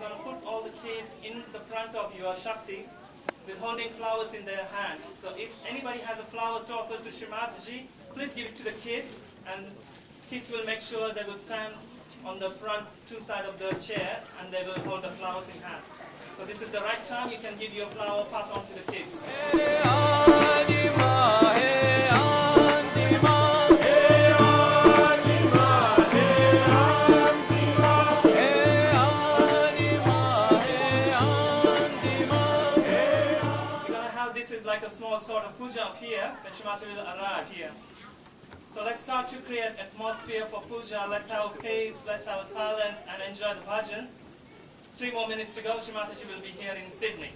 going to put all the kids in the front of your Shakti with holding flowers in their hands. So if anybody has a flower to offer to Shrimataji, please give it to the kids, and kids will make sure they will stand on the front two sides of the chair and they will hold the flowers in hand. So this is the right time, you can give your flower, pass on to the kids. This is like a small sort of puja up here, then Shrimataji will arrive here. So let's start to create atmosphere for puja. Let's have peace, let's have silence and enjoy the bhajans. 3 more minutes to go, Shrimataji will be here in Sydney.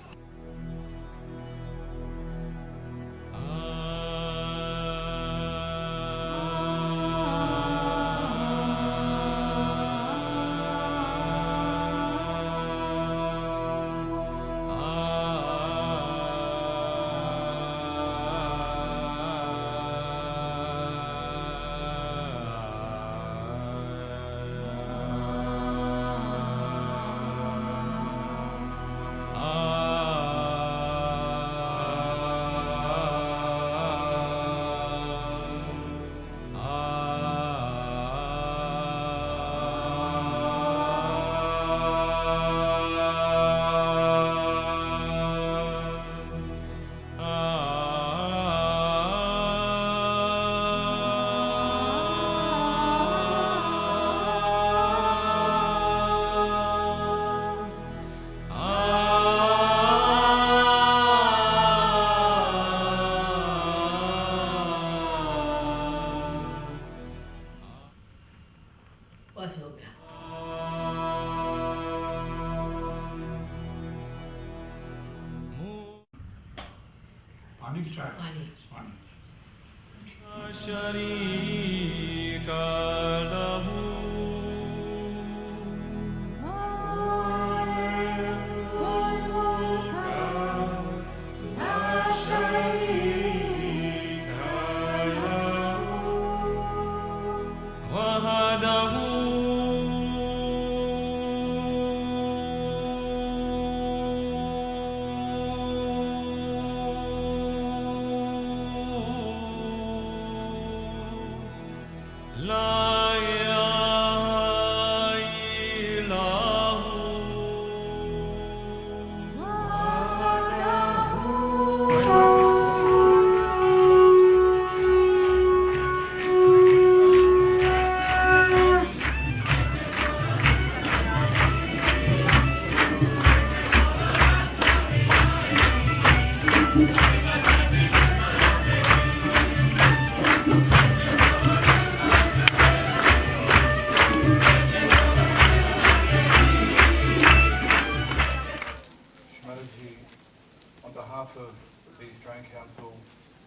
On behalf of the Australian Council,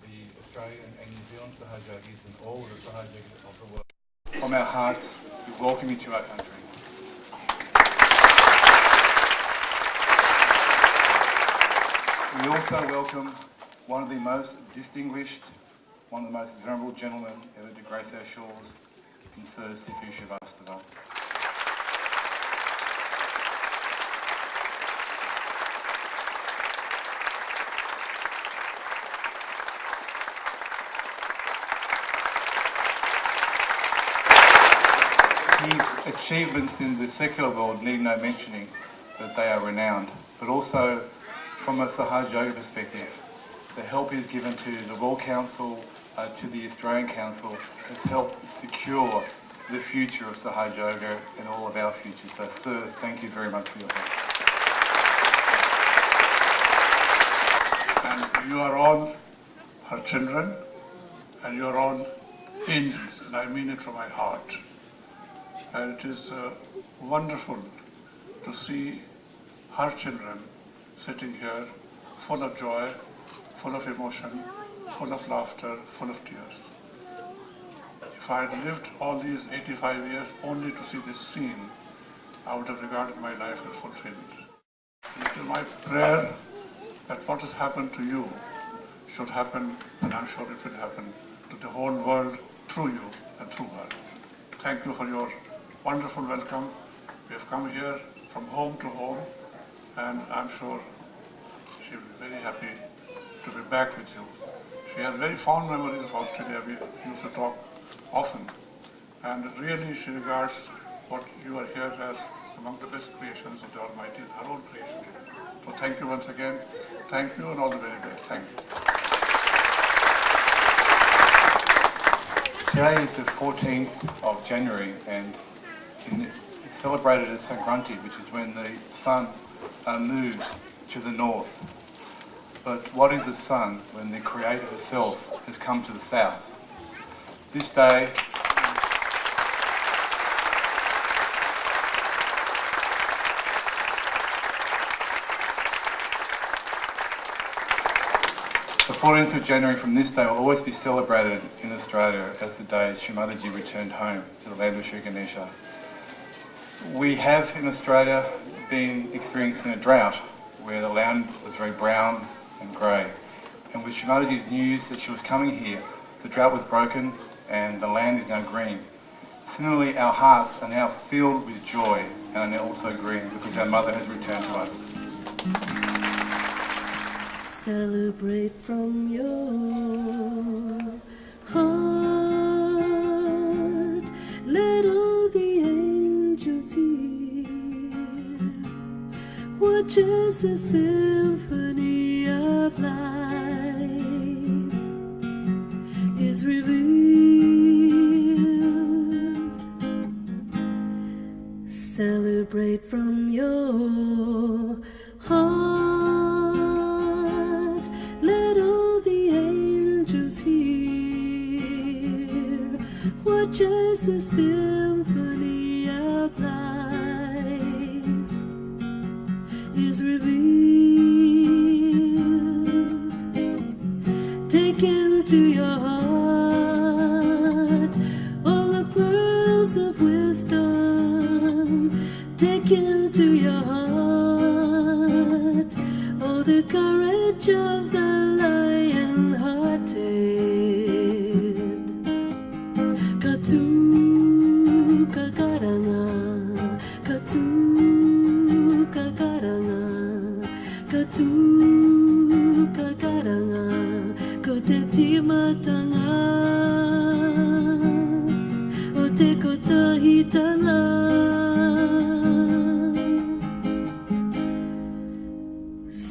the Australian and New Zealand Sahajogis and all of the Sahajogis of the world, from our hearts, we welcome you to our country. We also welcome one of the most distinguished, one of the most venerable gentlemen ever to grace our shores, Sir Sifu Shivastava. His achievements in the secular world need no mentioning, that they are renowned, but also from a Sahaj Yoga perspective, the help he's given to the World Council, to the Australian Council, has helped secure the future of Sahaj Yoga and all of our future. So, sir, thank you very much for your help. And you are all her children, and you are all angels, and I mean it from my heart. And it is wonderful to see her children sitting here full of joy, full of emotion, full of laughter, full of tears. If I had lived all these 85 years only to see this scene, I would have regarded my life as fulfilled. It is my prayer that what has happened to you should happen, and I'm sure it will happen, to the whole world through you and through her. Thank you for your wonderful welcome. We have come here from home to home, and I'm sure she'll be very happy to be back with you. She has very fond memories of Australia. We used to talk often, and really she regards what you are here as among the best creations of the Almighty, her own creation. So thank you once again. Thank you and all the very best. Thank you. Today is the 14th of January, and it's celebrated as Sankranti, which is when the sun moves to the north. But what is the sun when the Creator herself has come to the south? This day the 14th of January from this day will always be celebrated in Australia as the day Shrimataji returned home to the land of Sri Ganesha. We have in Australia been experiencing a drought where the land was very brown and grey. And with Shrimataji's news that she was coming here, the drought was broken and the land is now green. Similarly, our hearts are now filled with joy and are now also green because our mother has returned to us. Celebrate from your heart. Let all the angels hear. Watch as the symphony of life is revealed. Celebrate from your heart. Just a symphony of life is revealed. Take into your heart all the pearls of wisdom. Take into your heart all the courage of the lion-hearted.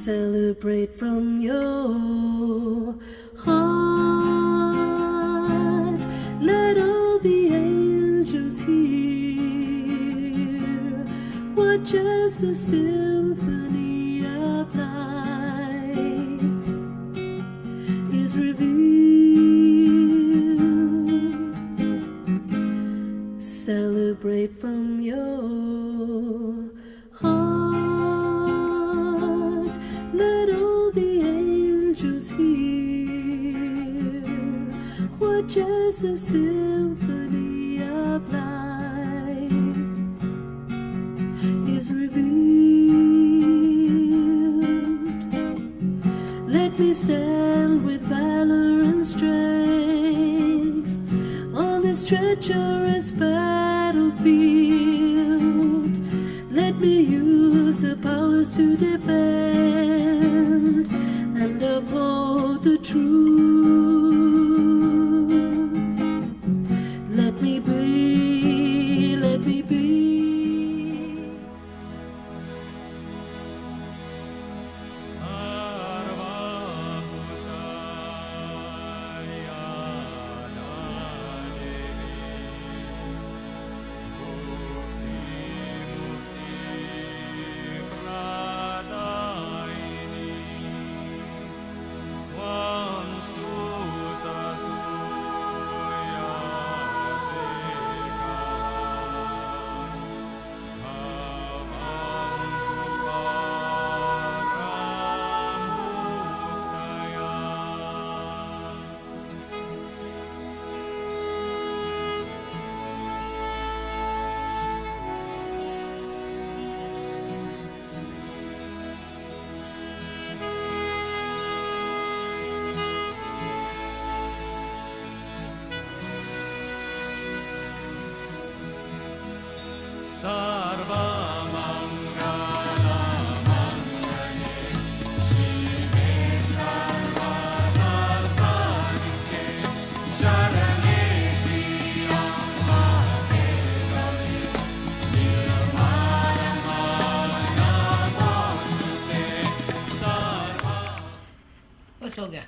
Celebrate from your heart. Let all the angels hear. Watch as the symphony of life is revealed. Celebrate from your heart. Let all the angels hear. Watch as the symphony of life is revealed. Let me stand with valor and strength on this treacherous battlefield. Let me use the powers to defend and uphold the truth. Let me be, let me be. Quam stuta बस हो गया।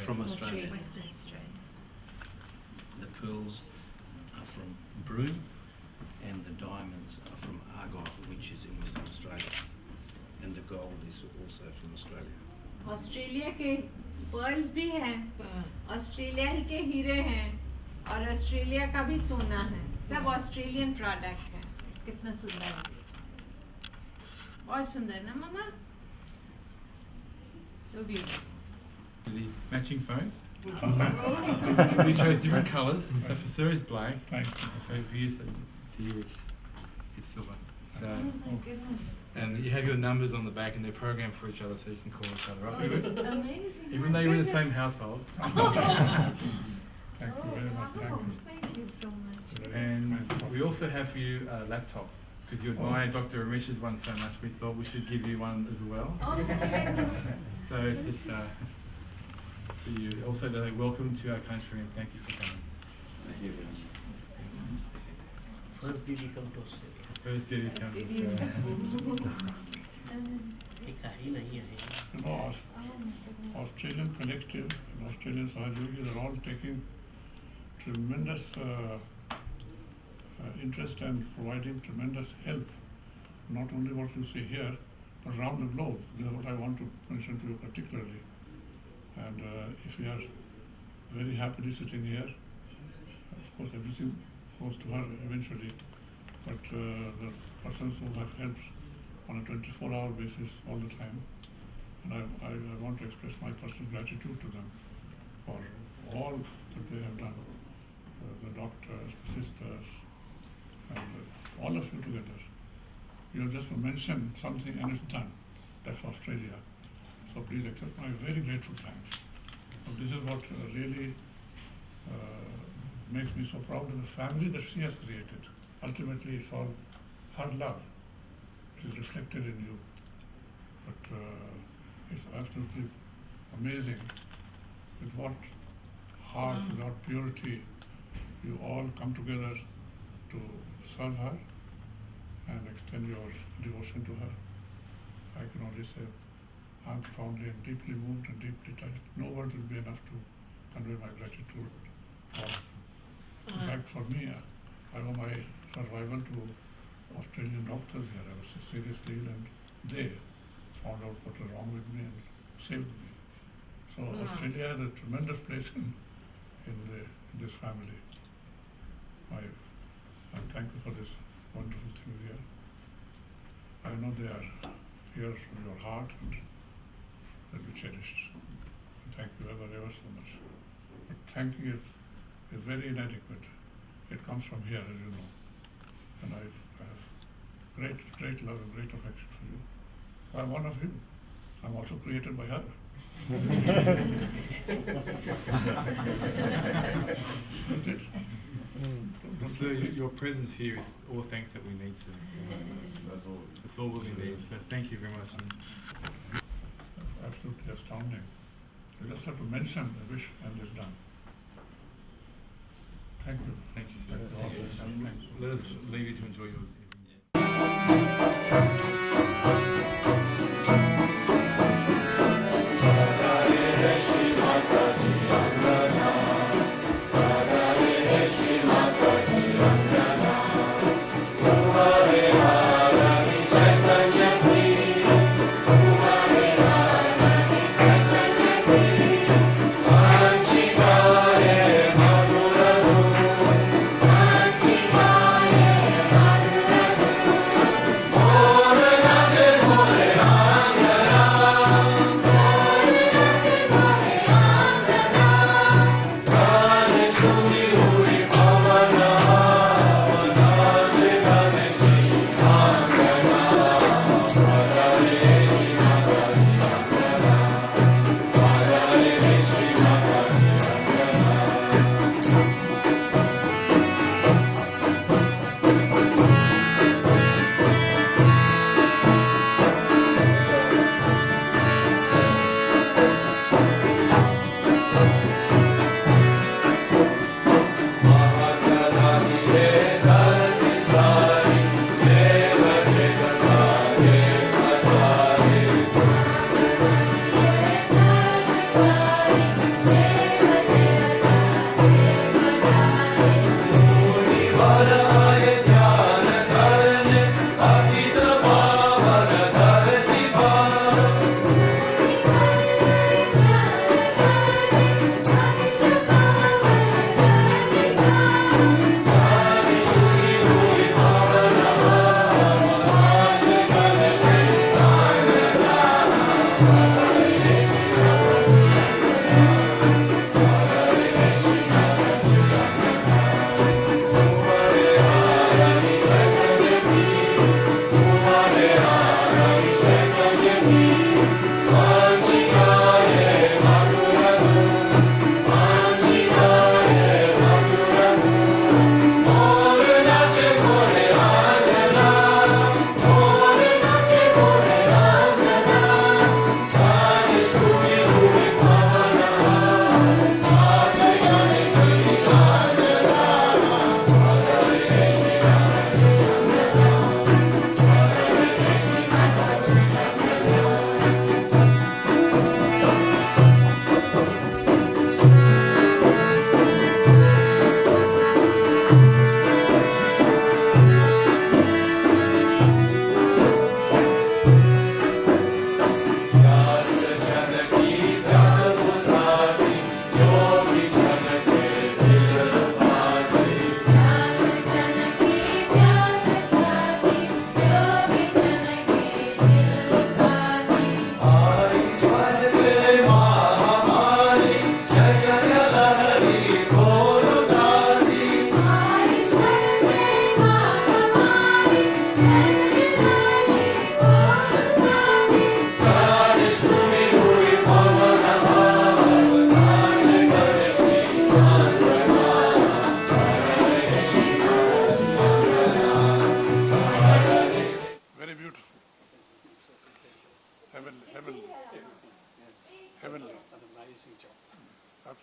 From Australia. Western Australia. The pearls are from Broome and the diamonds are from Argyle, which is in Western Australia. And the gold is also from Australia. Australia के pearls भी हैं, Australia ही के हीरे हैं और ऑस्ट्रेलिया का भी सोना है, सब ऑस्ट्रेलियन प्रोडक्ट है। कितना सुंदर है, बहुत सुंदर ना मामा? So beautiful. The matching phones. We chose different colours. So for Sir is black. Thank For you, dear, it's silver. So, Oh my goodness. and you have your numbers on the back, and they're programmed for each other, so you can call each other up. It's amazing. Even though you're in the same household. Thank you Oh, very much. Thank wow. you. Thank you so much. And we also have for you a laptop, because you admire Dr. Ramesh's one so much. We thought we should give you one as well. Oh my goodness. So it's just for you. Also, welcome to our country and thank you for coming. Thank you very much. First did you come to Australia? First did it come to Australia. You know, Australian Collective and Australian Sadhany are all taking tremendous interest and providing tremendous help, not only what you see here, but around the globe. This is what I want to mention to you particularly. And if we are very happily sitting here, of course everything goes to her eventually, but the persons who have helped on a 24-hour basis all the time, and I want to express my personal gratitude to them for all that they have done, the doctors, the sisters, and all of you together. You have just mentioned something and it's done. That's Australia. So please accept my very grateful thanks. So this is what really makes me so proud of the family that she has created. Ultimately, it's all her love. It is reflected in you. But it's absolutely amazing with what heart, with what purity you all come together to serve her and extend your devotion to her. I can only say I'm profoundly and deeply moved and deeply touched. No words will be enough to convey my gratitude. In fact, for me, I owe my survival to Australian doctors here. I was seriously ill and they found out what was wrong with me and saved me. So Australia has a tremendous place in this family. I'm thankful for this wonderful thing here. I know they are here from your heart and will be cherished. Thank you ever so much. But thanking is very inadequate. It comes from here, as you know. And I have great love and great affection for you. I'm one of you. I'm also created by her. That's it. Sir, your presence here is all thanks that we need, sir. That's all we need. So thank you very much. Absolutely astounding. You just have to mention the wish and it's done. Thank you. Thank you, sir. Let us leave you to enjoy your evening. Shri Mataji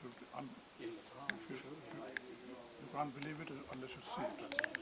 You can't believe it unless you see it.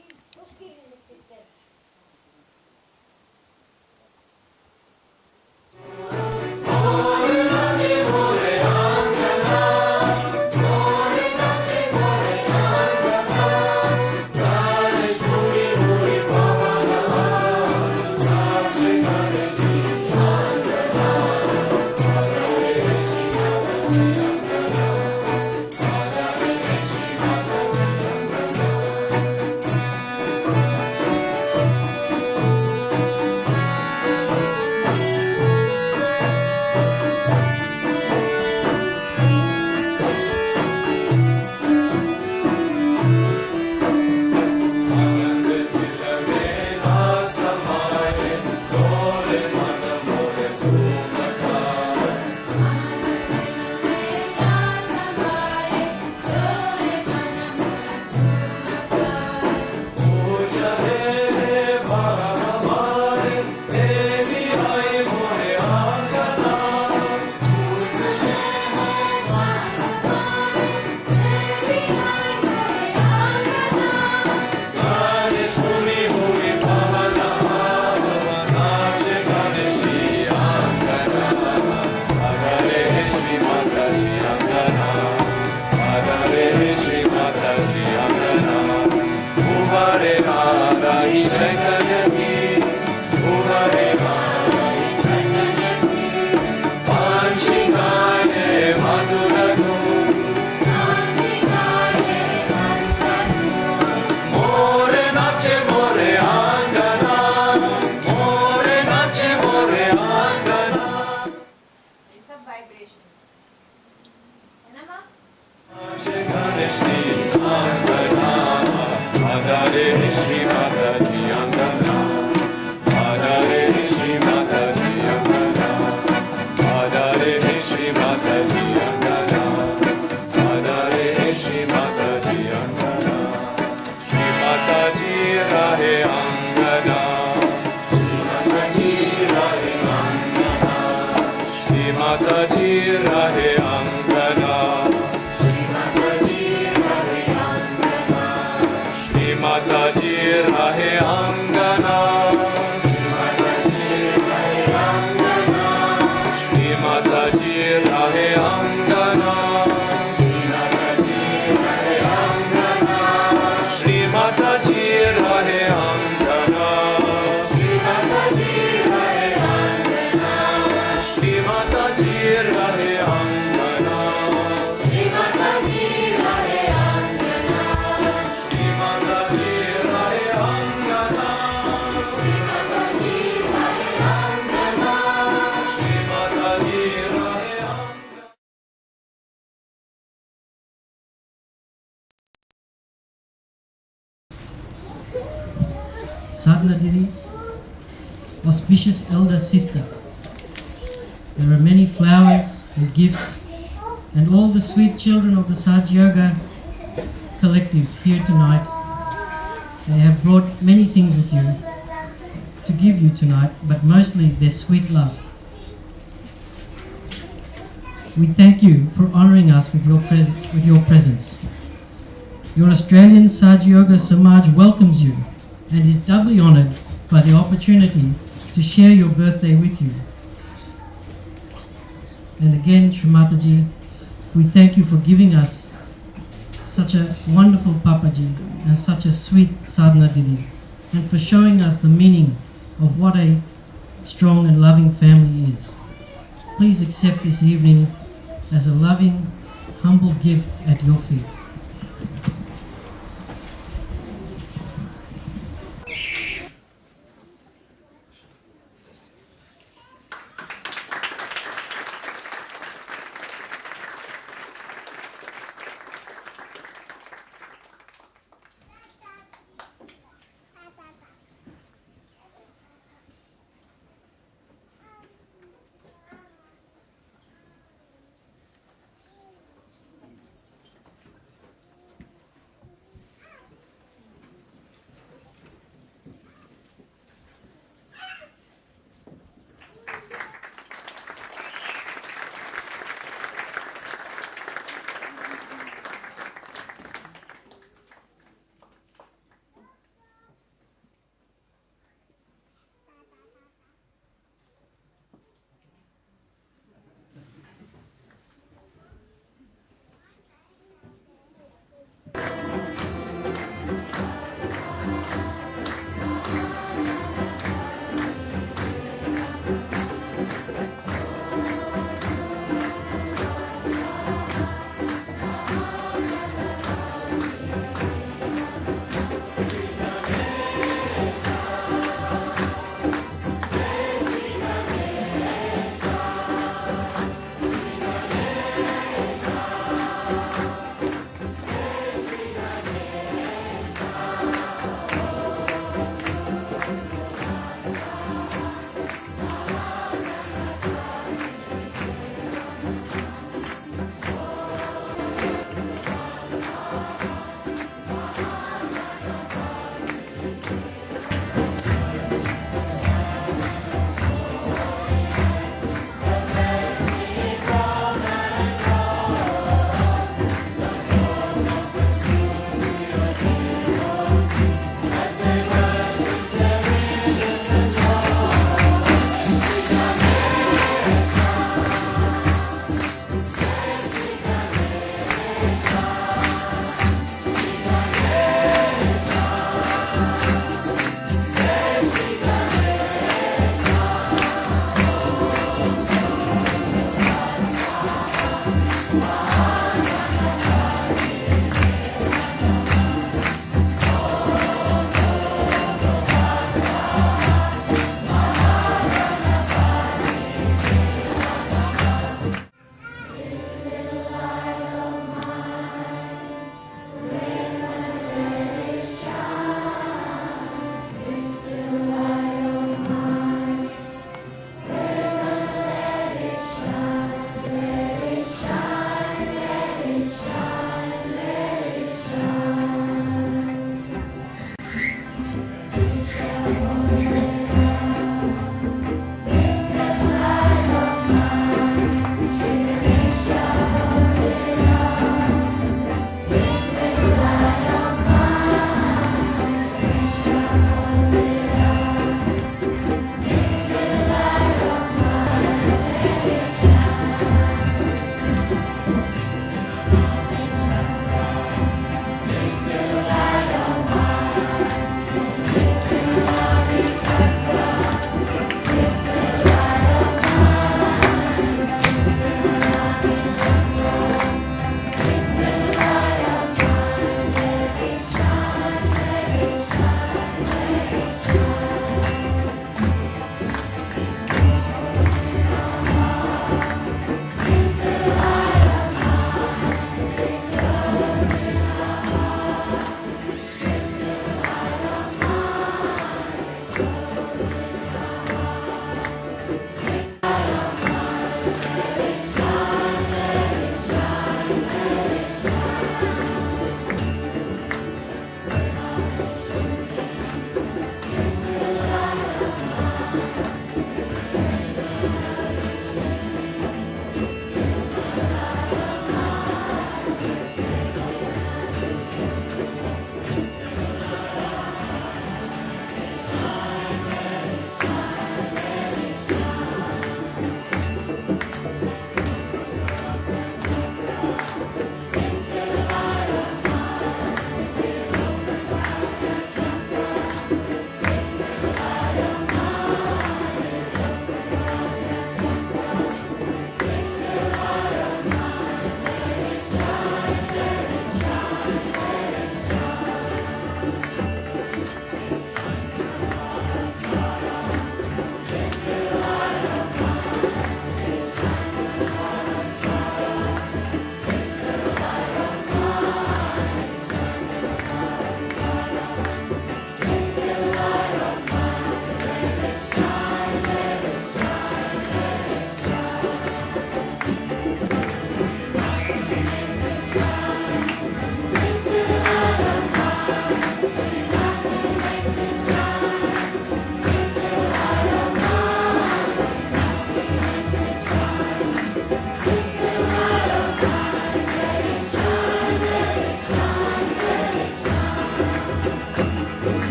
Sadhana Didi, auspicious elder sister. There are many flowers and gifts and all the sweet children of the Saj Yoga collective here tonight. They have brought many things with you to give you tonight, but mostly their sweet love. We thank you for honouring us with your presence. Your Australian Saj Yoga Samaj welcomes you and is doubly honoured by the opportunity to share your birthday with you. And again, Shrimataji, we thank you for giving us such a wonderful Papaji and such a sweet Sadhana Didi, and for showing us the meaning of what a strong and loving family is. Please accept this evening as a loving, humble gift at your feet.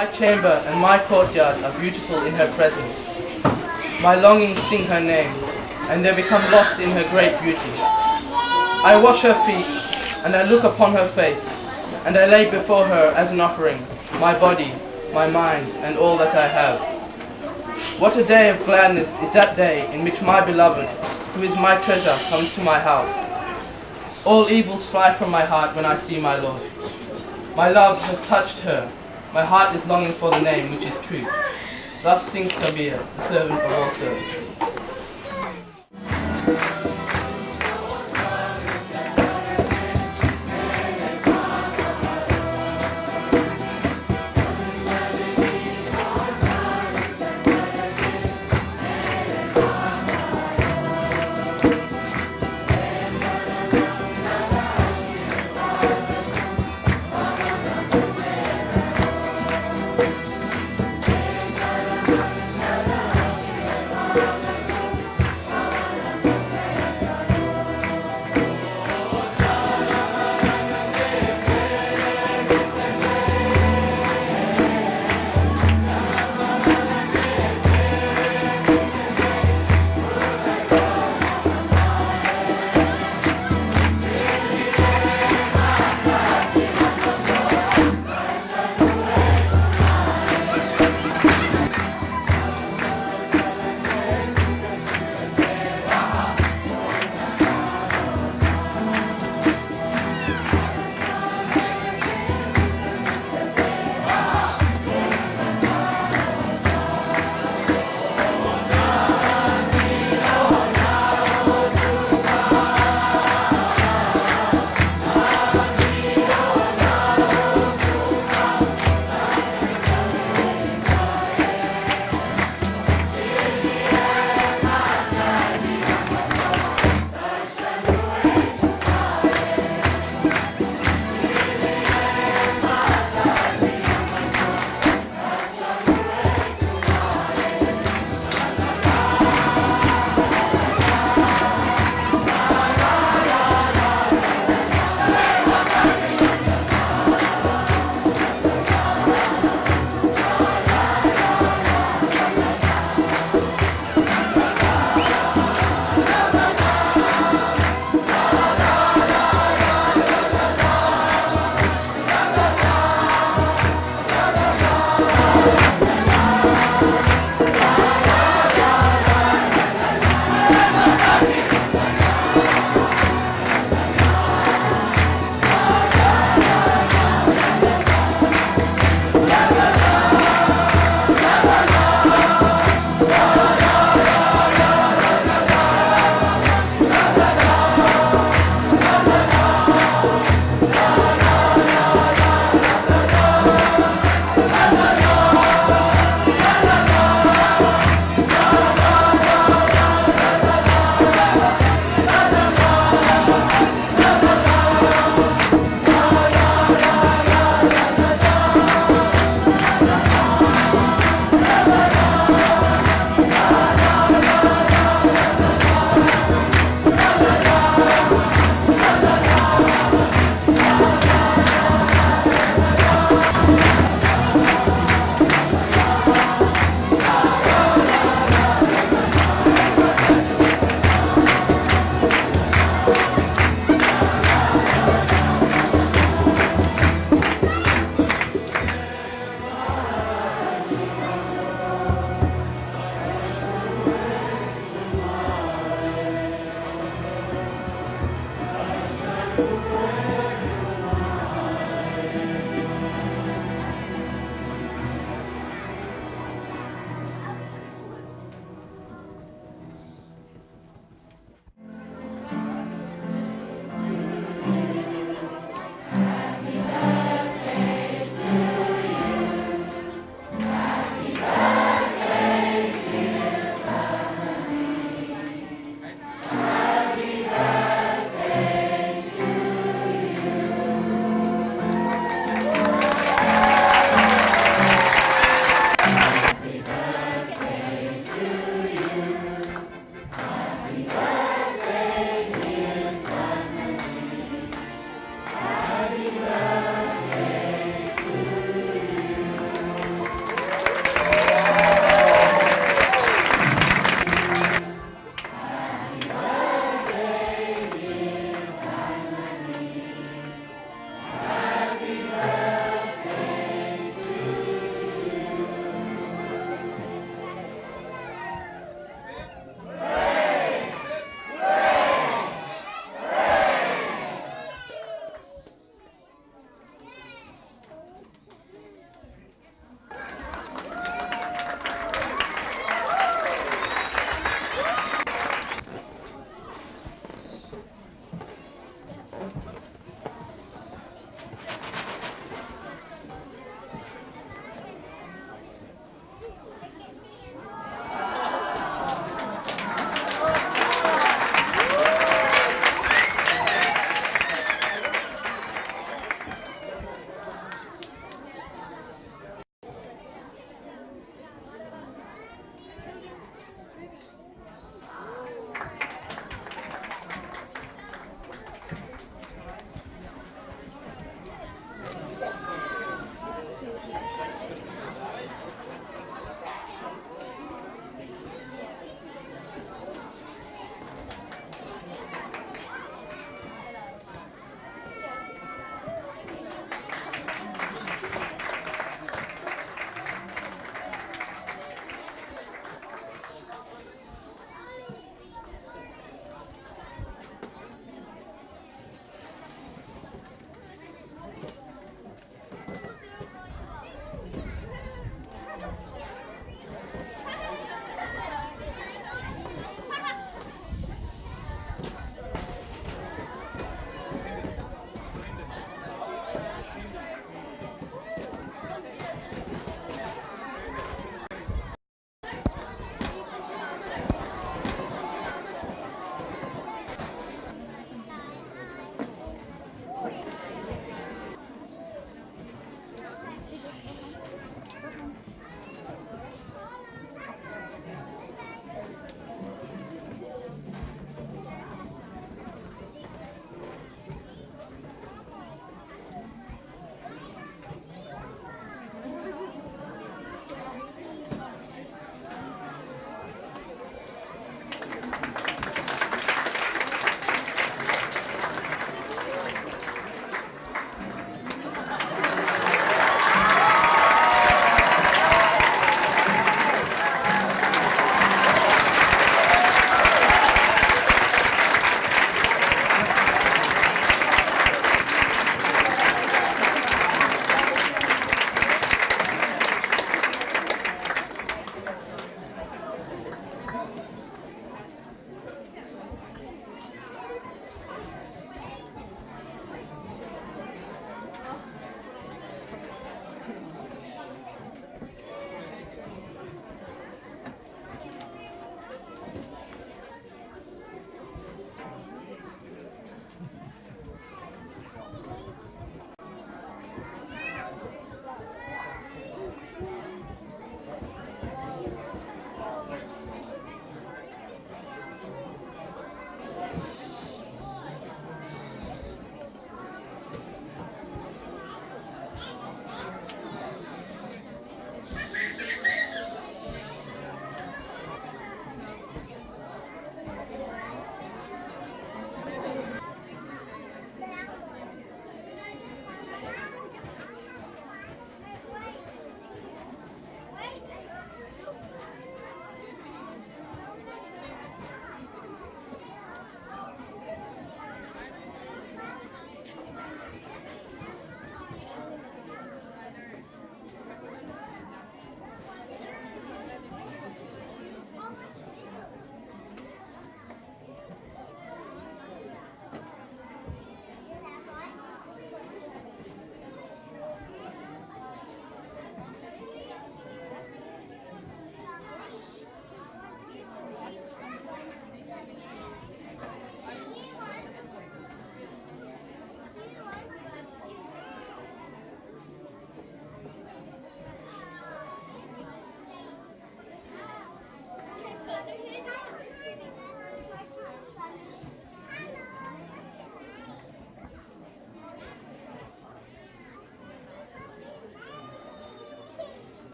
My chamber and my courtyard are beautiful in her presence. My longings sing her name, and they become lost in her great beauty. I wash her feet, and I look upon her face, and I lay before her as an offering my body, my mind, and all that I have. What a day of gladness is that day in which my beloved, who is my treasure, comes to my house. All evils fly from my heart when I see my Lord. My love has touched her. My heart is longing for the name which is truth. Thus sings Kabir, the servant of all servants.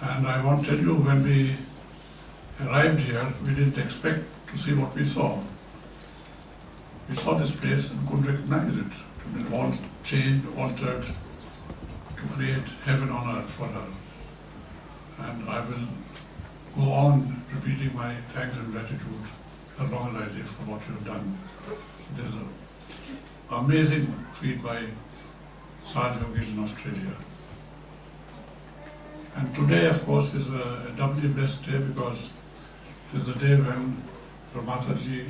And I want to tell you, when we arrived here, we didn't expect to see what we saw. We saw this place and couldn't recognize it. It had been all changed, altered to create heaven on earth for her. And I will go on repeating my thanks and gratitude as long as I live for what you have done. There's an amazing feat by Sadhany in Australia. And today, of course, is a doubly blessed day because it is the day when your Mataji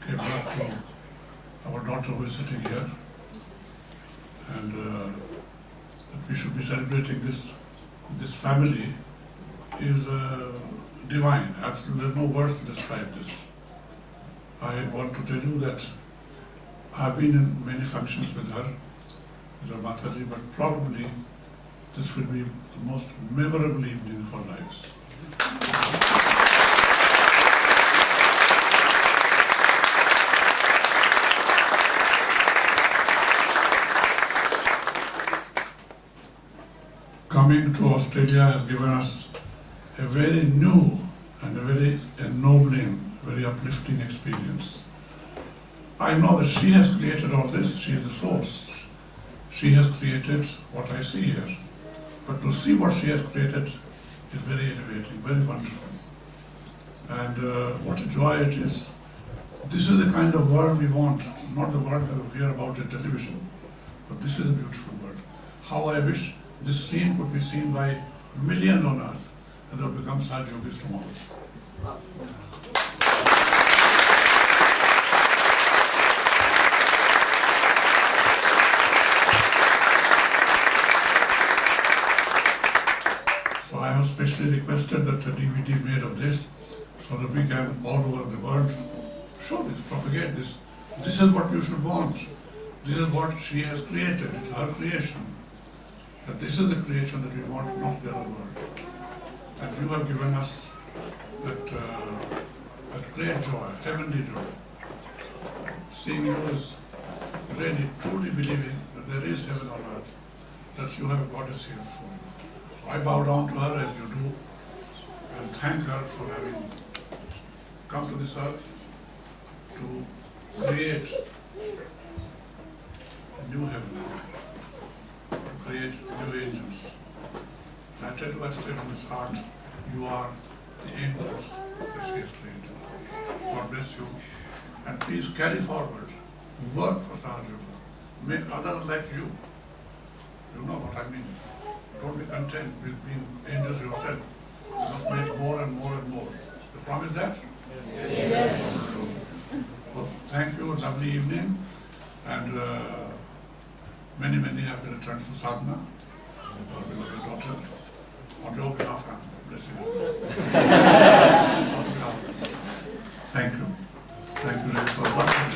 gave birth to our daughter who is sitting here. And that we should be celebrating this family is divine. Absolutely, there's no words to describe this. I want to tell you that I've been in many functions with her, with her Mataji, but probably this will be the most memorable evening of our lives. Coming to Australia has given us a very new and a very ennobling, very uplifting experience. I know that she has created all this, she is the source. She has created what I see here. But to see what she has created is very elevating, very wonderful. And what a joy it is. This is the kind of world we want, not the world that we hear about in television, but this is a beautiful world. How I wish this scene could be seen by millions on earth, and they'll become Sadh Yogis tomorrow. So I have specially requested that a DVD made of this, so that we can all over the world show this, propagate this. This is what you should want. This is what she has created. It's her creation. And this is the creation that we want, not the other world. And you have given us that great joy, heavenly joy. Seeing you is really, truly believing that there is heaven on earth, that you have a goddess here before you. I bow down to her as you do, and thank her for having come to this earth to create a new heaven, to create new angels. And I tell you, I say from his heart, you are the angels that she has created. God bless you. And please carry forward, work for Sadhana. Make others like you. You know what I mean. Don't be content with being angels yourself. You must make more and more and more. You promise that? Yes. Well, thank you, lovely evening, and many, many happy returns to Sadhana, our beloved daughter. On your behalf, I'm blessing you. On behalf. Thank you. Thank you very much for watching.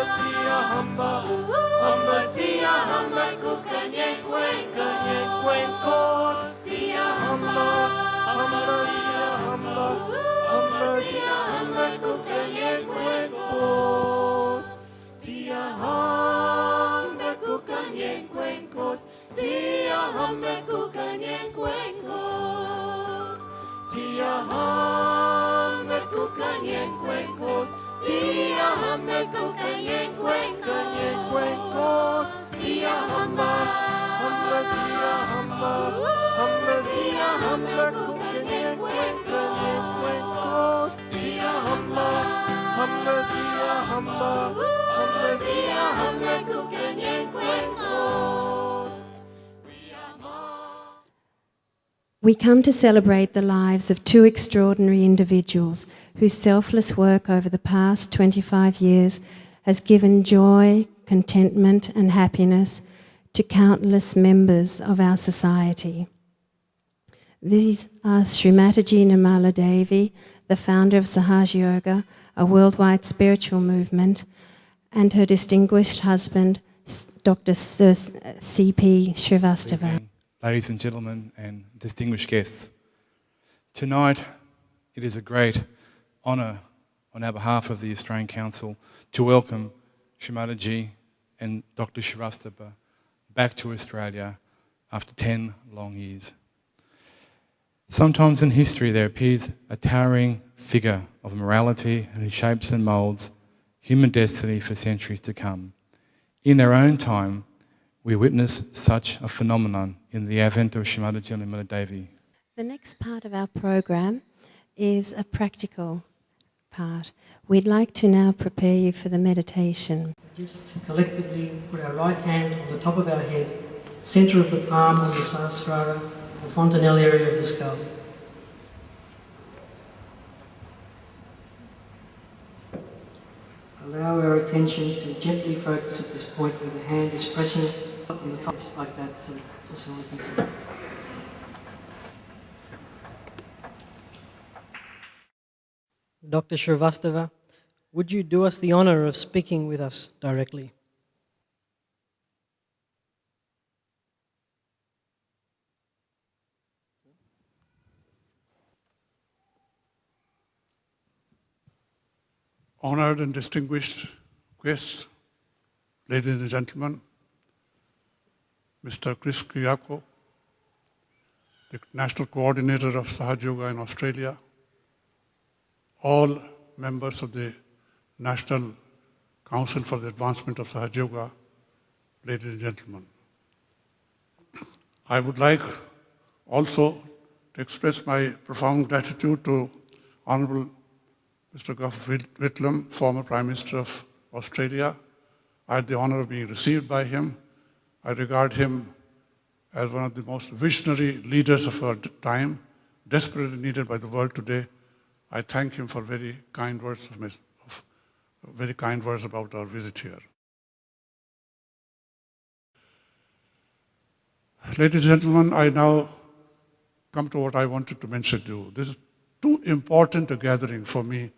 Sia hamba, hamba sia hamba kukanye kwenkos. Sia hamba, hamba sia hamba, hamba sia hamba kukanye kwenkos. Sia hamba kukanye kwenkos. Sia hamba kukanye kwenkos. Sia hamba kukanye kwenkos. Sia hamba kukanye kwenkos. Sia hamba, hamba sia hamba, hamba sia hamba kukanye kwenkos. Sia hamba, hamba sia hamba, hamba sia hamba kukanye kwenkos. We come to celebrate the lives of two extraordinary individuals whose selfless work over the past 25 years has given joy, contentment and happiness to countless members of our society. These are Srimataji Nirmala Devi, the founder of Sahaja Yoga, a worldwide spiritual movement, and her distinguished husband, Dr. C.P. Srivastava. Ladies and gentlemen and distinguished guests, tonight it is a great honour on our behalf of the Australian Council to welcome Srimataji and Dr. Srivastava back to Australia after 10 long years. Sometimes in history there appears a towering figure of morality who shapes and moulds human destiny for centuries to come. In our own time, we witness such a phenomenon in the advent of Srimataji Nirmala Devi. The next part of our program is a practical part. We'd like to now prepare you for the meditation. Just collectively put our right hand on the top of our head, centre of the palm on the Sahasrara, the fontanelle area of the skull. Allow our attention to gently focus at this point where the hand is pressing on the top like that, just so we can see. Dr. Srivastava, would you do us the honour of speaking with us directly? Honoured and distinguished guests, ladies and gentlemen, Mr. Chris Kiyako, the National Coordinator of Sahaja Yoga in Australia, all members of the National Council for the Advancement of Sahaja Yoga, ladies and gentlemen. I would like also to express my profound gratitude to Honourable Mr. Gough Whitlam, former Prime Minister of Australia. I had the honour of being received by him. I regard him as one of the most visionary leaders of our time, desperately needed by the world today. I thank him for very kind words about our visit here. Ladies and gentlemen, I now come to what I wanted to mention to you. This is too important a gathering for me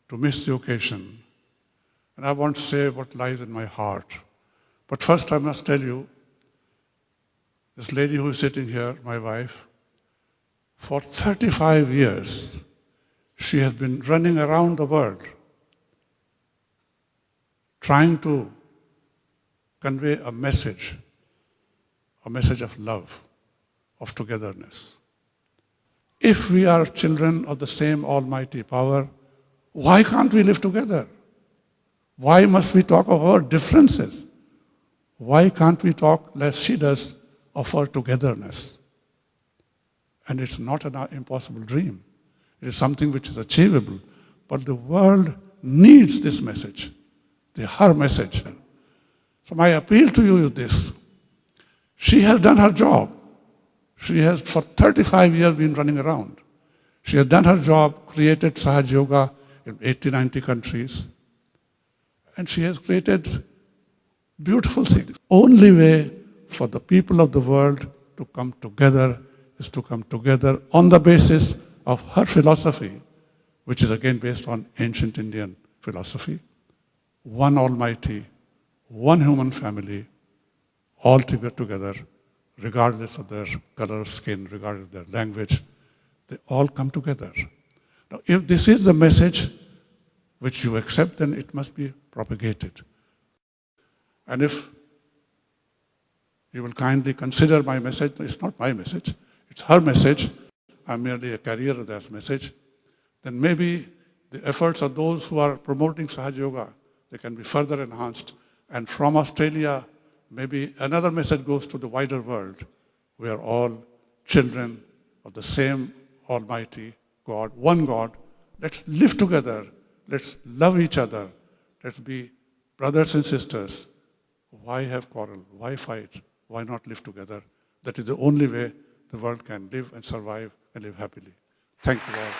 to miss the occasion. And I want to say what lies in my heart. But first I must tell you, this lady who is sitting here, my wife, for 35 years, she has been running around the world trying to convey a message of love, of togetherness. If we are children of the same almighty power, why can't we live together? Why must we talk of our differences? Why can't we talk, as she does, of our togetherness? And it's not an impossible dream. It is something which is achievable. But the world needs this message, her message. So my appeal to you is this. She has done her job. She has, for 35 years, been running around. She has done her job, created Sahaja Yoga in 80, 90 countries. And she has created beautiful things. Only way for the people of the world to come together is to come together on the basis of her philosophy, which is again based on ancient Indian philosophy, one Almighty, one human family, all together, regardless of their color of skin, regardless of their language. They all come together. Now, if this is the message which you accept, then it must be propagated. And if you will kindly consider my message, it's not my message, it's her message, I'm merely a carrier of that message, then maybe the efforts of those who are promoting Sahaja Yoga, they can be further enhanced. And from Australia, maybe another message goes to the wider world. We are all children of the same Almighty God, one God. Let's live together. Let's love each other. Let's be brothers and sisters. Why have quarrel? Why fight? Why not live together? That is the only way the world can live and survive and live happily. Thank you all.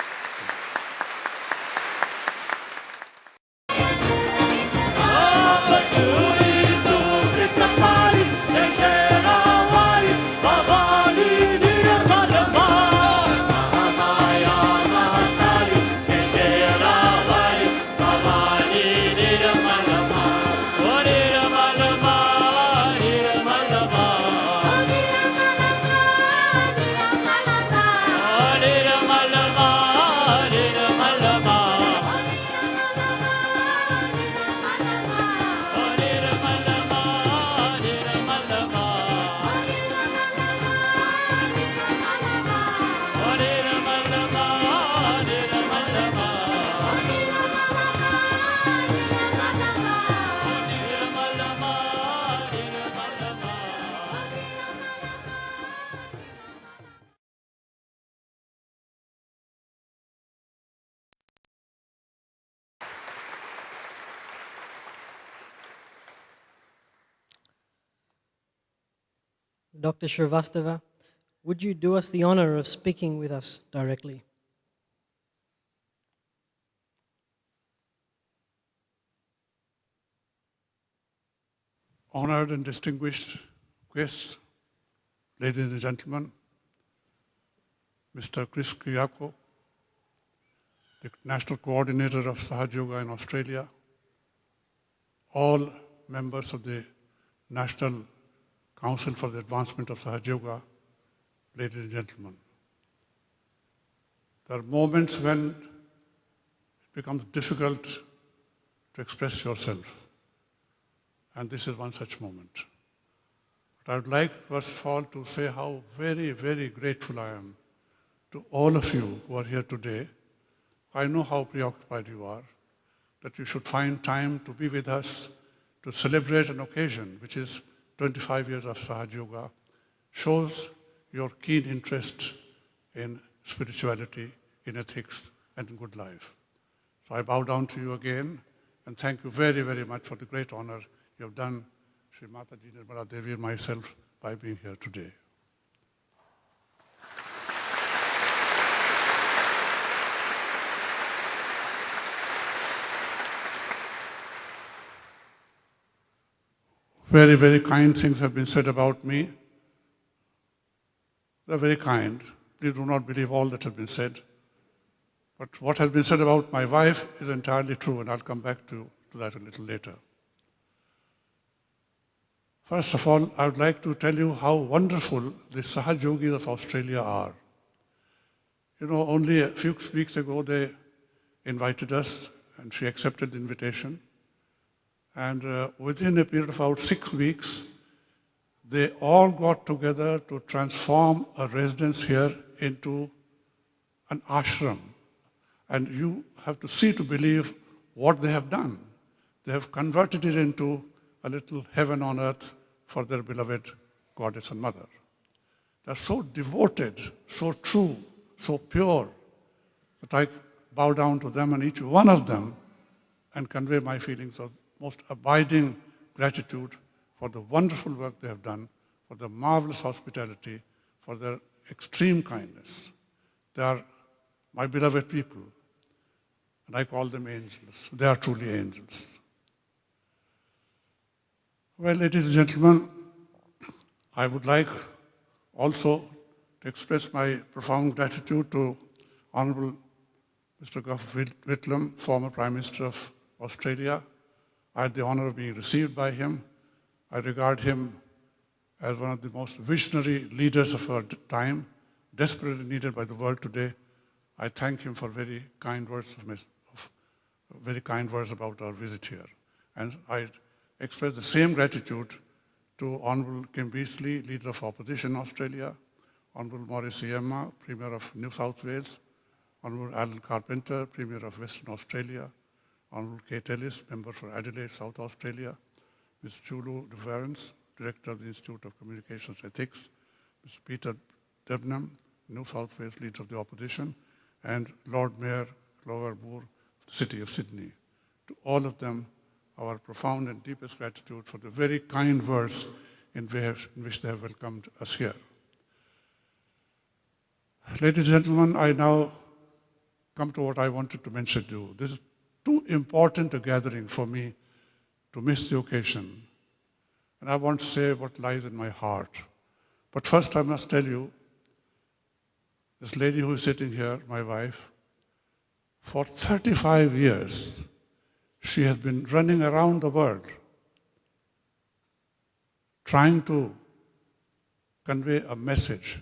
Dr. Shrivastava, would you do us the honor of speaking with us directly? Honored and distinguished guests, ladies and gentlemen, Mr. Chris Kiyako, the National Coordinator of Sahaja Yoga in Australia, all members of the National Council for the Advancement of Sahaja Yoga, ladies and gentlemen. There are moments when it becomes difficult to express yourself, and this is one such moment. But I would like, first of all, to say how very, very grateful I am to all of you who are here today. I know how preoccupied you are, that you should find time to be with us, to celebrate an occasion which is 25 years of Sahaja Yoga, shows your keen interest in spirituality, in ethics, and in good life. So I bow down to you again, and thank you very, very much for the great honor you have done, Sri Mataji Nirmala Devi and myself, by being here today. Very, very kind things have been said about me. They're very kind. Please do not believe all that has been said. But what has been said about my wife is entirely true, and I'll come back to that a little later. First of all, I would like to tell you how wonderful the Sahaja Yogis of Australia are. You know, only a few weeks ago they invited us, and she accepted the invitation. And within a period of about 6 weeks, they all got together to transform a residence here into an ashram. And you have to see to believe what they have done. They have converted it into a little heaven on earth for their beloved goddess and mother. They are so devoted, so true, so pure, that I bow down to them and each one of them and convey my feelings of most abiding gratitude for the wonderful work they have done, for their marvelous hospitality, for their extreme kindness. They are my beloved people, and I call them angels. They are truly angels. Well, ladies and gentlemen, I would like also to express my profound gratitude to Honorable Mr. Gough Whitlam, former Prime Minister of Australia, I had the honor of being received by him. I regard him as one of the most visionary leaders of our time, desperately needed by the world today. I thank him for very kind words about our visit here. And I express the same gratitude to Honourable Kim Beazley, Leader of Opposition in Australia, Honourable Maurice Iemma, Premier of New South Wales, Honourable Alan Carpenter, Premier of Western Australia, Honourable Kate Ellis, Member for Adelaide, South Australia, Ms. Julu de Verens, Director of the Institute of Communications Ethics, Mr. Peter Debnam, New South Wales Leader of the Opposition, and Lord Mayor Clover Moore of the City of Sydney. To all of them, our profound and deepest gratitude for the very kind words in which they have welcomed us here. Ladies and gentlemen, I now come to what I wanted to mention to you. This is too important a gathering for me to miss the occasion. And I want to say what lies in my heart. But first I must tell you, this lady who is sitting here, my wife, for 35 years, she has been running around the world trying to convey a message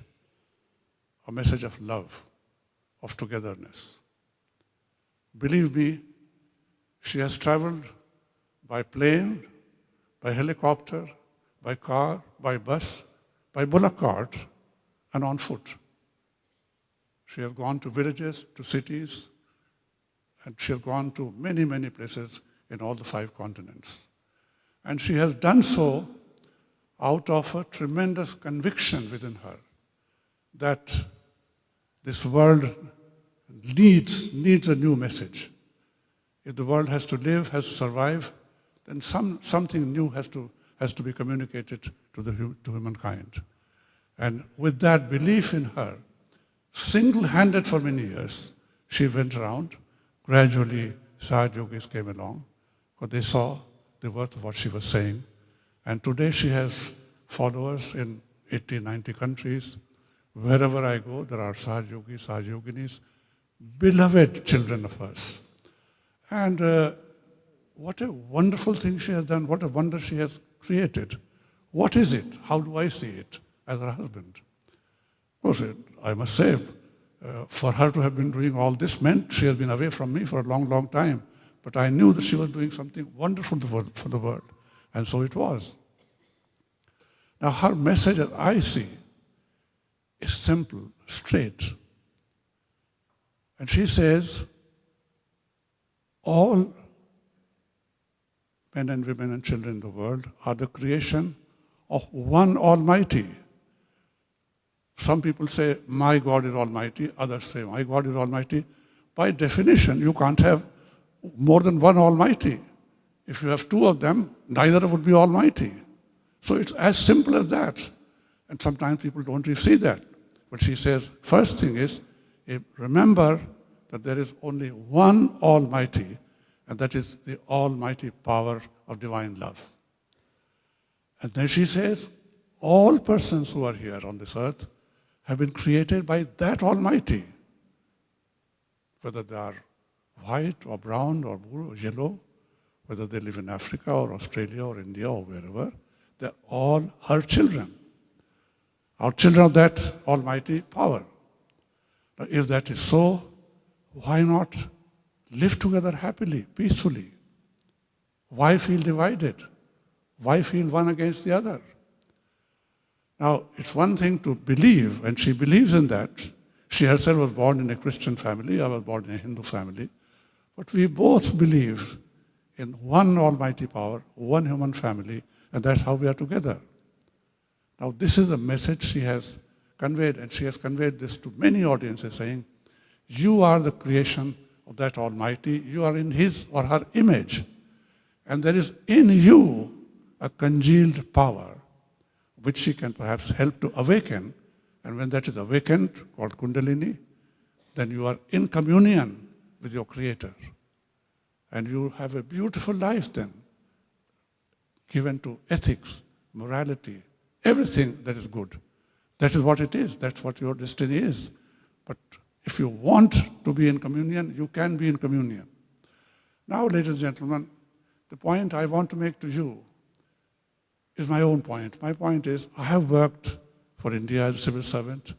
of love, of togetherness. Believe me, she has traveled by plane, by helicopter, by car, by bus, by bullock cart, and on foot. She has gone to villages, to cities, and she has gone to many, many places in all the 5 continents. And she has done so out of a tremendous conviction within her that this world needs a new message. If the world has to live, has to survive, then something new has to be communicated to humankind. And with that belief in her, single-handed for many years, she went around. Gradually, Sahaj Yogis came along, because they saw the worth of what she was saying. And today she has followers in 80, 90 countries. Wherever I go, there are Sahaj Yogis, Sahaj Yoginis, beloved children of hers. And what a wonderful thing she has done, what a wonder she has created. What is it? How do I see it as her husband? Of course, I must say, for her to have been doing all this meant she has been away from me for a long, long time. But I knew that she was doing something wonderful for the world. And so it was. Now her message, as I see, is simple, straight. And she says, all men and women and children in the world are the creation of one Almighty. Some people say, my God is Almighty. Others say, my God is Almighty. By definition, you can't have more than one Almighty. If you have 2 of them, neither would be Almighty. So it's as simple as that. And sometimes people don't really see that. But she says, first thing is, remember that there is only one Almighty, and that is the almighty power of divine love. And then she says, all persons who are here on this earth have been created by that Almighty. Whether they are white or brown or blue or yellow, whether they live in Africa or Australia or India or wherever, they're all her children. Our children of that almighty power. Now, if that is so, why not live together happily, peacefully? Why feel divided? Why feel one against the other? Now, it's one thing to believe, and she believes in that. She herself was born in a Christian family, I was born in a Hindu family. But we both believe in one almighty power, one human family, and that's how we are together. Now, this is a message she has conveyed, and she has conveyed this to many audiences, saying, you are the creation of that Almighty, you are in His or her image, and there is in you a congealed power which she can perhaps help to awaken, and when that is awakened, called Kundalini, then you are in communion with your Creator, and you have a beautiful life then, given to ethics, morality, everything that is good. That is what it is. That's what your destiny is. But if you want to be in communion, you can be in communion. Now, ladies and gentlemen, The point I want to make to you is my own point. My point is, I have worked for India as a civil servant,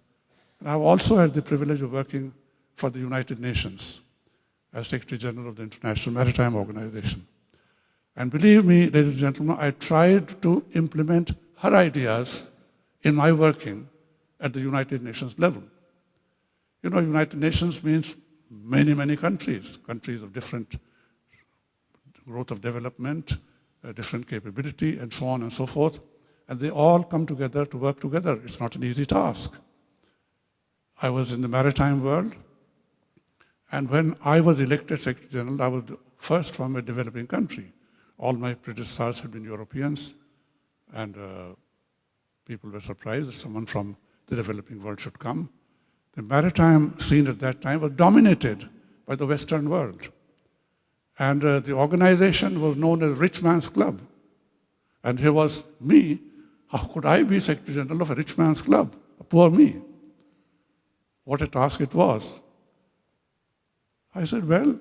and I have also had the privilege of working for the United Nations as Secretary General of the International Maritime Organization. And believe me, ladies and gentlemen, I tried to implement her ideas in my working at the United Nations level. You know, United Nations means many, many countries, countries of different growth of development, different capability, and so on and so forth. And they all come together to work together. It's not an easy task. I was in the maritime world, and when I was elected Secretary General, I was the first from a developing country. All my predecessors had been Europeans, and people were surprised that someone from the developing world should come. The maritime scene at that time was dominated by the Western world. And the organization was known as Rich Man's Club. And here was me. How could I be Secretary General of a rich man's club? Poor me. What a task it was. I said, well,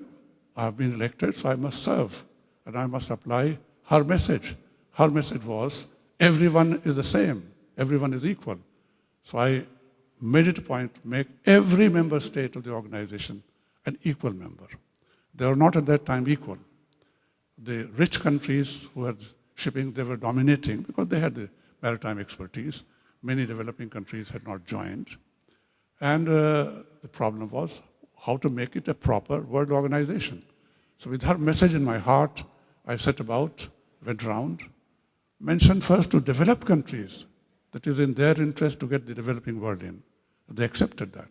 I've been elected, so I must serve. And I must apply her message. Her message was, everyone is the same. Everyone is equal. So I made it a point to make every member state of the organization an equal member. They were not at that time equal. The rich countries who had shipping, they were dominating because they had the maritime expertise. Many developing countries had not joined. And the problem was how to make it a proper world organization. So with her message in my heart, I set about, went round, mentioned first to developed countries that is in their interest to get the developing world in. They accepted that.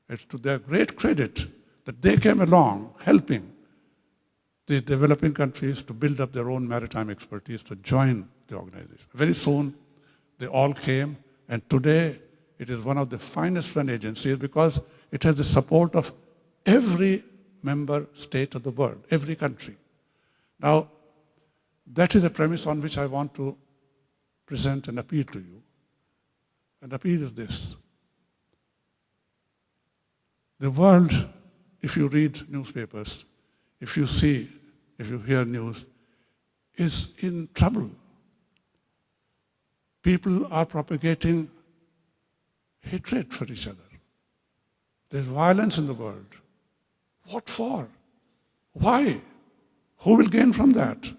It's to their great credit that they came along helping the developing countries to build up their own maritime expertise to join the organization. Very soon, they all came, and today it is one of the finest run agencies because it has the support of every member state of the world, every country. Now, that is a premise on which I want to present an appeal to you. And appeal is this. The world, if you read newspapers, if you see, if you hear news, is in trouble. People are propagating hatred for each other. There's violence in the world. What for? Why? Who will gain from that?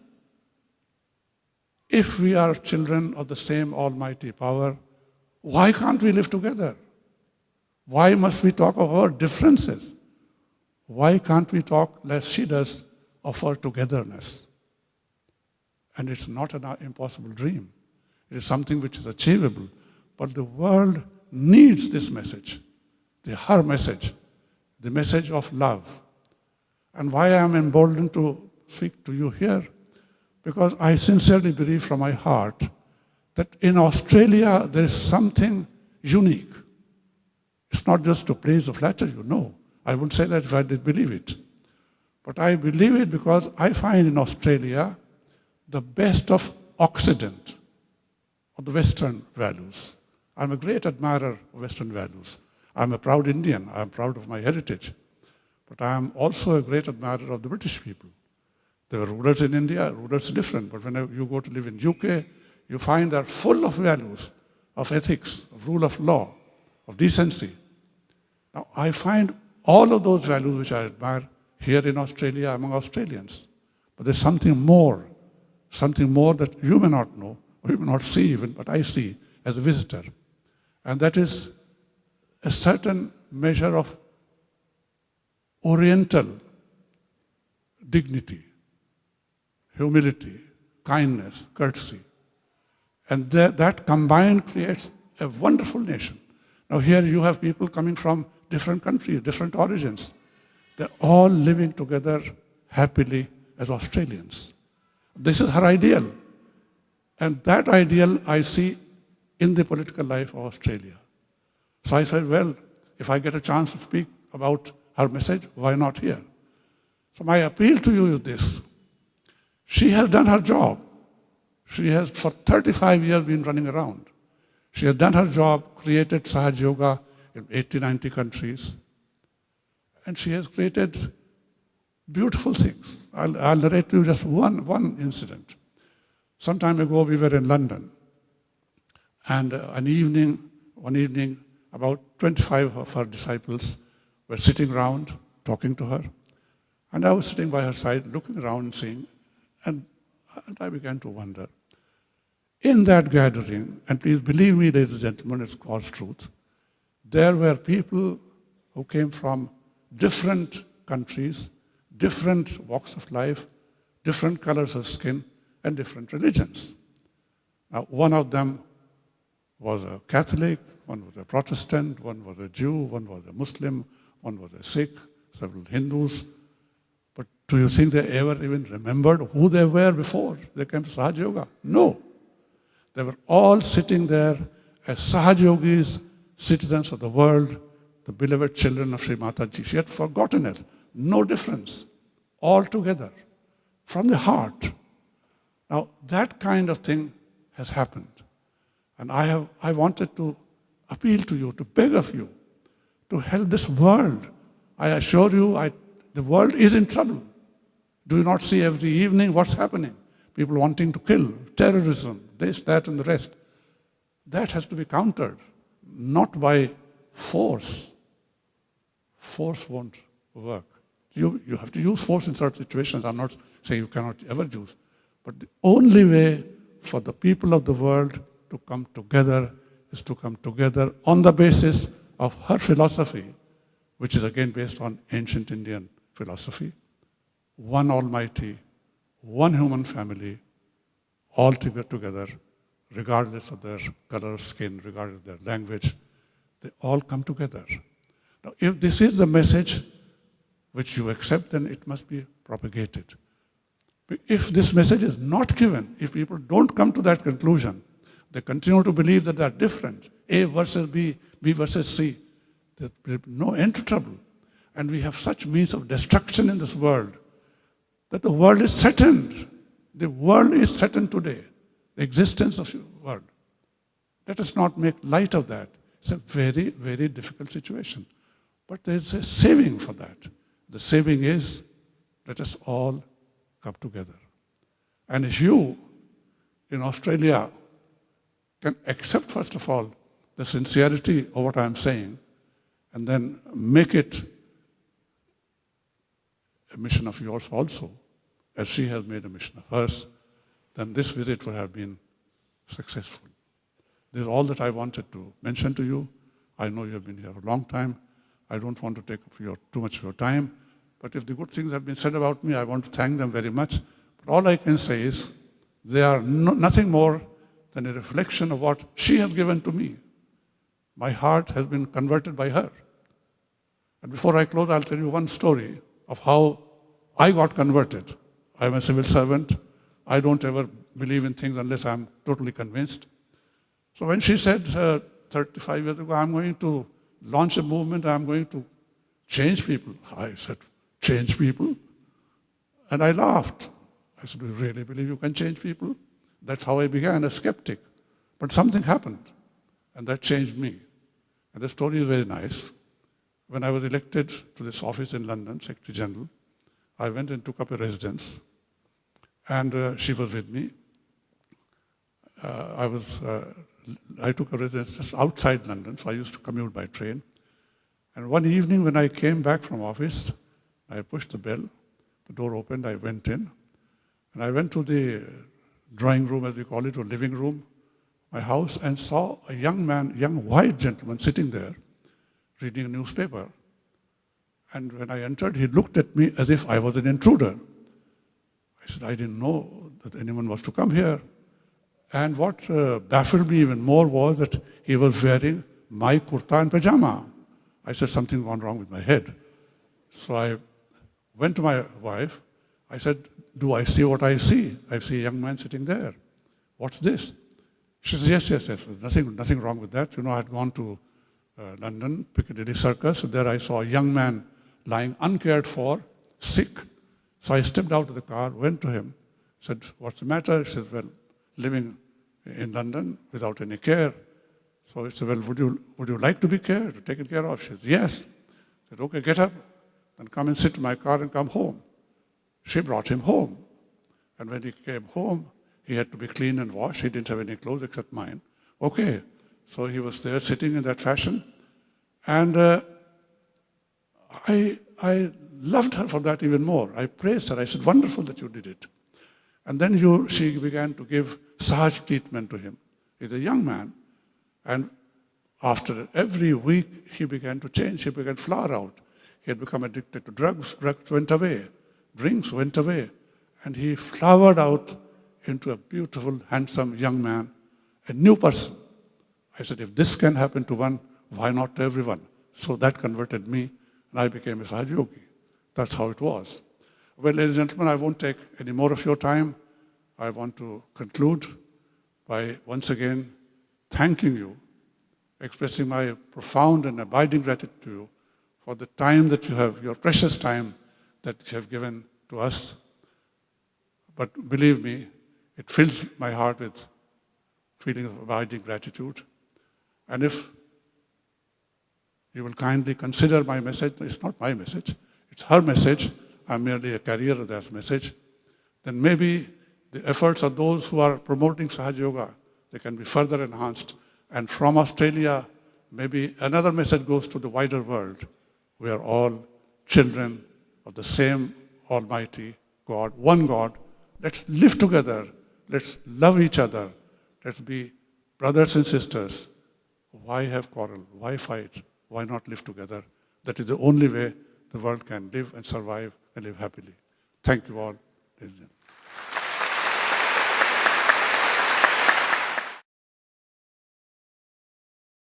If we are children of the same almighty power, why can't we live together? Why must we talk of our differences? Why can't we talk, as she does, of our togetherness? And it's not an impossible dream. It is something which is achievable. But the world needs this message, her message, the message of love. And why I am emboldened to speak to you here? Because I sincerely believe from my heart that in Australia there is something unique. It's not just to praise or flatter you, no. I wouldn't say that if I did believe it. But I believe it because I find in Australia the best of Occident, of the Western values. I'm a great admirer of Western values. I'm a proud Indian. I'm proud of my heritage. But I am also a great admirer of the British people. There were rulers in India, rulers different. But when you go to live in UK, you find they're full of values, of ethics, of rule of law, of decency. Now, I find all of those values which I admire here in Australia among Australians. But there's something more that you may not know, or you may not see even, but I see as a visitor. And that is a certain measure of Oriental dignity, humility, kindness, courtesy. And that combined creates a wonderful nation. Now here you have people coming from different countries, different origins. They're all living together happily as Australians. This is her ideal. And that ideal I see in the political life of Australia. So I said, well, if I get a chance to speak about her message, why not here? So my appeal to you is this. She has done her job. She has for 35 years been running around. She has done her job, created Sahaj Yoga in 80, 90 countries. And she has created beautiful things. I'll narrate to you just one incident. Some time ago, we were in London, and one evening, about 25 of her disciples were sitting around, talking to her, and I was sitting by her side, looking around and seeing, and I began to wonder. In that gathering, and please believe me, ladies and gentlemen, it's God's truth, there were people who came from different countries, different walks of life, different colors of skin, and different religions. Now, one of them was a Catholic, one was a Protestant, one was a Jew, one was a Muslim, one was a Sikh, several Hindus. But do you think they ever even remembered who they were before they came to Sahaja Yoga? No. They were all sitting there as Sahaja Yogis, citizens of the world, the beloved children of Sri Mataji. She had forgotten it. No difference. All together. From the heart. Now, that kind of thing has happened. And I wanted to appeal to you, to beg of you, to help this world. I assure you, the world is in trouble. Do you not see every evening what's happening? People wanting to kill, terrorism, this, that, and the rest. That has to be countered, not by force. Force won't work. You have to use force in certain situations. I'm not saying you cannot ever use. But the only way for the people of the world to come together is to come together on the basis of her philosophy, which is again based on ancient Indian philosophy. One almighty, one human family, all together, regardless of their color of skin, regardless of their language, they all come together. Now, if this is the message which you accept, then it must be propagated. If this message is not given, if people don't come to that conclusion, they continue to believe that they are different, A versus B, B versus C, there will be no end to trouble. And we have such means of destruction in this world that the world is threatened. The world is threatened today, the existence of the world. Let us not make light of that. It's a very, very difficult situation. But there's a saving for that. The saving is, let us all come together. And if you, in Australia, can accept, first of all, the sincerity of what I'm saying, and then make it a mission of yours also, as she has made a mission of hers, then this visit would have been successful. This is all that I wanted to mention to you. I know you have been here a long time. I don't want to take up too much of your time. But if the good things have been said about me, I want to thank them very much. But all I can say is they are nothing more than a reflection of what she has given to me. My heart has been converted by her. And before I close, I'll tell you one story of how I got converted. I'm a civil servant. I don't ever believe in things unless I'm totally convinced. So when she said 35 years ago, I'm going to launch a movement, I'm going to change people, I said, change people? And I laughed. I said, do you really believe you can change people? That's how I began, a skeptic. But something happened, and that changed me. And the story is very nice. When I was elected to this office in London, Secretary General, I went and took up a residence, and she was with me. I took a residence just outside London, so I used to commute by train. And one evening when I came back from office, I pushed the bell, the door opened, I went in, and I went to the drawing room, as we call it, or living room, my house, and saw a young man, young white gentleman sitting there, reading a newspaper. And when I entered, he looked at me as if I was an intruder. I said, I didn't know that anyone was to come here. And what baffled me even more was that he was wearing my kurta and pajama. I said, something gone wrong with my head. So I went to my wife. I said, do I see what I see? I see a young man sitting there. What's this? She says, yes. Nothing wrong with that. You know, I had gone to London, Piccadilly Circus. There I saw a young man lying uncared for, sick. So I stepped out of the car, went to him, said, what's the matter? He says, well, living in London without any care. So I said, well, would you like to be taken care of? She said, yes. I said, okay, get up and come and sit in my car and come home. she brought him home. And when he came home, he had to be clean and washed. He didn't have any clothes except mine. Okay, so he was there sitting in that fashion. And I loved her for that even more. I praised her. I said, wonderful that you did it. And then she began to give Sahaj treatment to him. He's a young man. And after every week, he began to change. He began to flower out. He had become addicted to drugs. Drugs went away. Drinks went away. And he flowered out into a beautiful, handsome young man, a new person. I said, if this can happen to one, why not to everyone? So that converted me, and I became a Sahaj Yogi. That's how it was. Well, ladies and gentlemen, I won't take any more of your time. I want to conclude by once again thanking you, expressing my profound and abiding gratitude to you for the time that you have, your precious time that you have given to us. But believe me, it fills my heart with feeling of abiding gratitude. And if you will kindly consider my message, it's not my message, it's her message, I'm merely a carrier of that message, then maybe the efforts of those who are promoting Sahaj Yoga, they can be further enhanced. And from Australia, maybe another message goes to the wider world. We are all children of the same Almighty God, one God. Let's live together. Let's love each other. Let's be brothers and sisters. Why have quarrel? Why fight? Why not live together? That is the only way the world can live and survive and live happily. Thank you all, ladies and gentlemen.